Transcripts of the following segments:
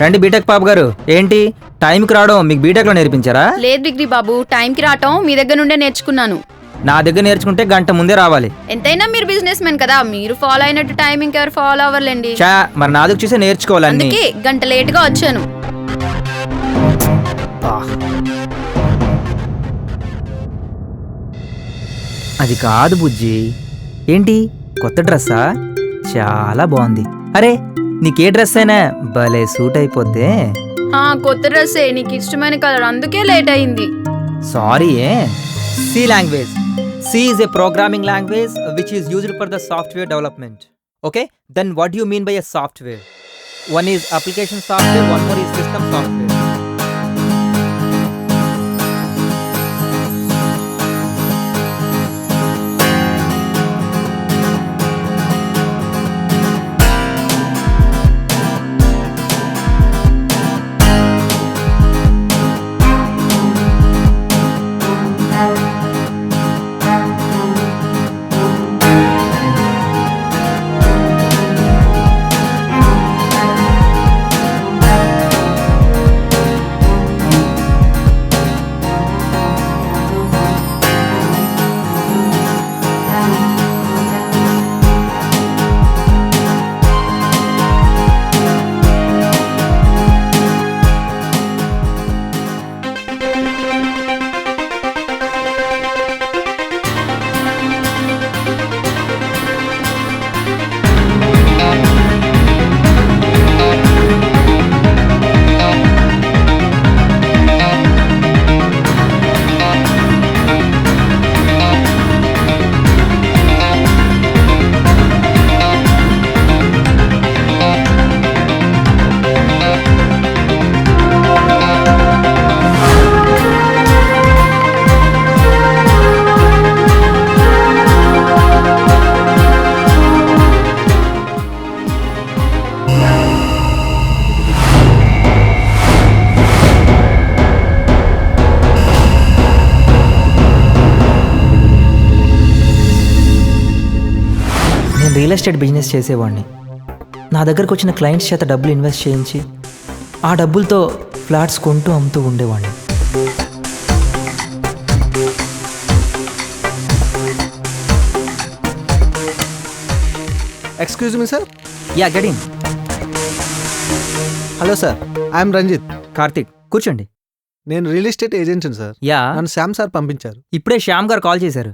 రండి బీటెక్ పాప గారు. ఏంటి టైంకి రావడం మీకు బీటెక్లో నేర్పించారా? లేదు డిగ్రీ బాబు, టైంకి రావటం మీ దగ్గర నుండే నేర్చుకున్నాను. నా దగ్గర నేర్చుకుంటే గంట ముందే రావాలి. ఎంతైనా మీరు బిజినెస్ మెన్ కదా, మీరు ఫాలో అయినట్టు టైమింగ్ ఎవరు ఫాలో అవ్వర్లేండి. చా మరి నా దగ్గర చూసే నేర్చుకోవాలని. అందుకే గంట లేట్ గా వచ్చాను. అది కాదు బుజ్జి. ఏంటి కొత్త డ్రెస్సా? చాలా బాగుంది. అరే నీకే డ్రెస్ అయినా భలే సూట్ అయిపోద్దే. కొత్త డ్రెస్సే, నీకు ఇష్టమైన కలర్, అందుకే లేట్ అయింది. Sorry. C language. C is a programming language which is used for the software development. Okay, then what do you mean by a software? One is application software, one more is system software. Real estate business చేసేవాడిని. నా దగ్గరకు వచ్చిన clients చేత డబ్బులు invest చేయించి ఆ డబ్బులతో flats కొంటూ అమ్ముతూ ఉండేవాడిని. Excuse me sir. Yeah get in. Hello sir, I'm Ranjith. Karthik కూర్చోండి. నేను రియల్ ఎస్టేట్ ఏజెంట్ని సార్. యా, నన్ను శ్యామ్ సార్ పంపించారు. ఇప్పుడే శ్యామ్ గారు కాల్ చేశారు.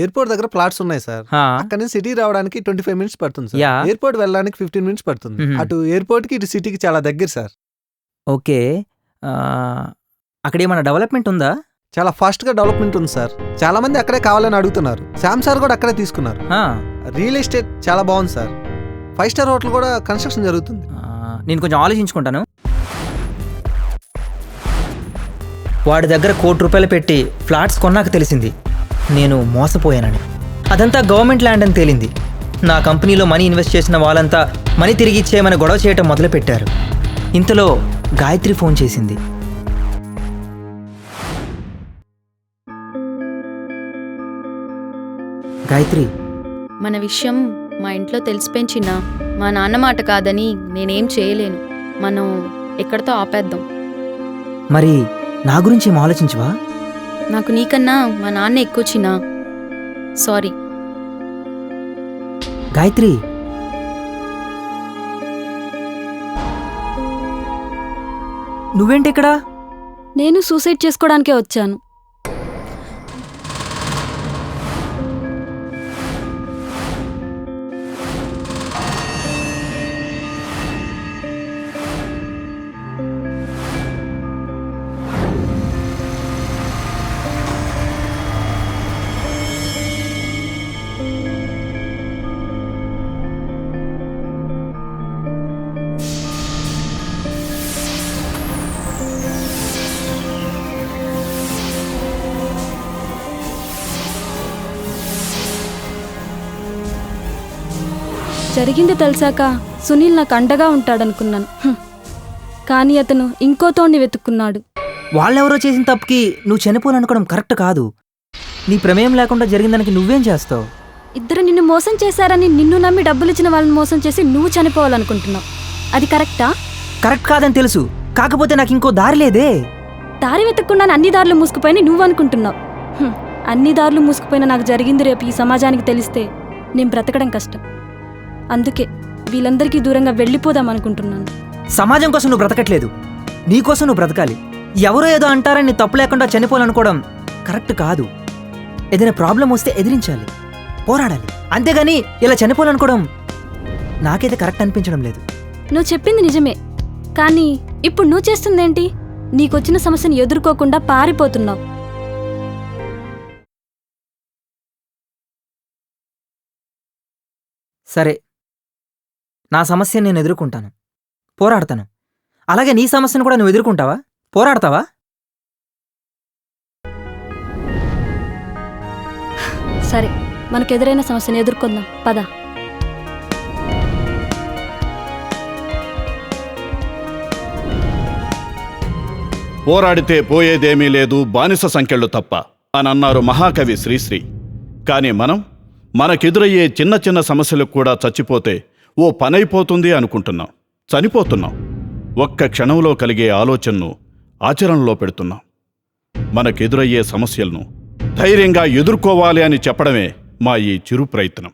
ఎయిర్పోర్ట్ దగ్గర ప్లాట్స్ ఉన్నాయి సార్. అక్కడ నుంచి సిటీ రావడానికి 25 మినిట్స్ పడుతుంది సార్. యా. ఎయిర్పోర్ట్ వెళ్ళడానికి 15 మినిట్స్ పడుతుంది. అటు ఎయిర్పోర్ట్ కి ఇటు సిటీకి చాలా దగ్గర సార్. ఓకే, అక్కడ ఏమైనా డెవలప్మెంట్ ఉందా? చాలా ఫాస్ట్ గా డెవలప్మెంట్ ఉంది సార్. చాలా మంది అక్కడే కావాలని అడుగుతున్నారు. శ్యామ్ సార్ కూడా అక్కడే తీసుకున్నారు. రియల్ ఎస్టేట్ చాలా బాగుంది సార్. 5 స్టార్ హోటల్ కూడా కన్స్ట్రక్షన్ జరుగుతుంది. నేను కొంచెం ఆలోచించుకుంటాను. వాడి దగ్గర ₹1,00,00,000 పెట్టి ఫ్లాట్స్ కొన్నాక తెలిసింది నేను మోసపోయానని. అదంతా గవర్నమెంట్ ల్యాండ్ అని తేలింది. నా కంపెనీలో మనీ ఇన్వెస్ట్ చేసిన వాళ్ళంతా మనీ తిరిగి ఇచ్చేయమని గొడవ చేయటం మొదలుపెట్టారు. ఇంతలో గాయత్రి ఫోన్ చేసింది. గాయత్రి, మన విషయం మా ఇంట్లో తెలిసిపోయించినా మా నాన్న మాట కాదని నేనేం చేయలేను. మనం ఎక్కడితో ఆపేద్దాం. మరి నా గురించి ఏం ఆలోచించవా? నాకు నీకన్నా మా నాన్న ఎక్కువ చిన్నా. సారీ. గాయత్రి, నువ్వేంటిక్కడ? నేను సూసైడ్ చేసుకోవడానికే వచ్చాను. జరిగింది తెలిసాక సునీల్ నాకు అండగా ఉంటాడనుకున్నాను. కానీ అతను ఇంకో తోడిని వెతుక్కున్నాడు. వాళ్ళెవరో చేసిన తప్పుకి నువ్వు చనిపోవాలనుకోవడం కరెక్ట్ కాదు. నీ ప్రమేయం లేకుండా జరిగిన దానికి నువ్వేం చేస్తావు? ఇద్దరు నిన్ను మోసం చేశారని నిన్ను నమ్మి డబ్బులు ఇచ్చిన వాళ్ళని మోసం చేసి నువ్వు చనిపోవాలనుకుంటున్నావు. అది కరెక్టా? కరెక్ట్ కాదని తెలుసు, కాకపోతే నాకు ఇంకో దారి లేదే. దారి వెతకకుండా అన్ని దారులు మూసుకుపోయి నువ్వు అనుకుంటున్నావు. అన్ని దారులు మూసుకుపోయిన నాకు జరిగింది రేపు ఈ సమాజానికి తెలిస్తే నేను బ్రతకడం కష్టం. అందుకే వీళ్ళందరికీ దూరంగా వెళ్ళిపోదాం అనుకుంటున్నాను. సమాజం కోసం నువ్వు బ్రతకట్లేదు, నీకోసం నువ్వు బ్రతకాలి. ఎవరో ఏదో అంటారని తప్పు లేకుండా చనిపోవాలనుకోవడం కరెక్ట్ కాదు. ఏదైనా ప్రాబ్లం వస్తే ఎదిరించాలి, పోరాడాలి. అంతేగాని ఇలా చనిపోవాలనుకోవడం నాకైతే కరెక్ట్ అనిపించడం లేదు. నువ్వు చెప్పింది నిజమే, కానీ ఇప్పుడు నువ్వు చేస్తుందేంటి? నీకొచ్చిన సమస్యను ఎదుర్కోకుండా పారిపోతున్నావు. సరే, నా సమస్యను నేను ఎదుర్కొంటాను, పోరాడతాను. అలాగే నీ సమస్యను కూడా నువ్వు ఎదుర్కొంటావా, పోరాడతావా? సరే, మనకు ఎదురైన సమస్యను ఎదుర్కొందాం, పద. పోరాడితే పోయేదేమీ లేదు, బానిస సంఖ్యలు తప్ప అని అన్నారు మహాకవి శ్రీశ్రీ. కానీ మనం మనకెదురయ్యే చిన్న చిన్న సమస్యలకు కూడా చచ్చిపోతే ఓ పనైపోతుంది అనుకుంటున్నాం. చనిపోతున్నాం. ఒక్క క్షణంలో కలిగే ఆలోచనను ఆచరణలో పెడుతున్నాం. మనకెదురయ్యే సమస్యలను ధైర్యంగా ఎదుర్కోవాలి అని చెప్పడమే మా ఈ చిరు ప్రయత్నం.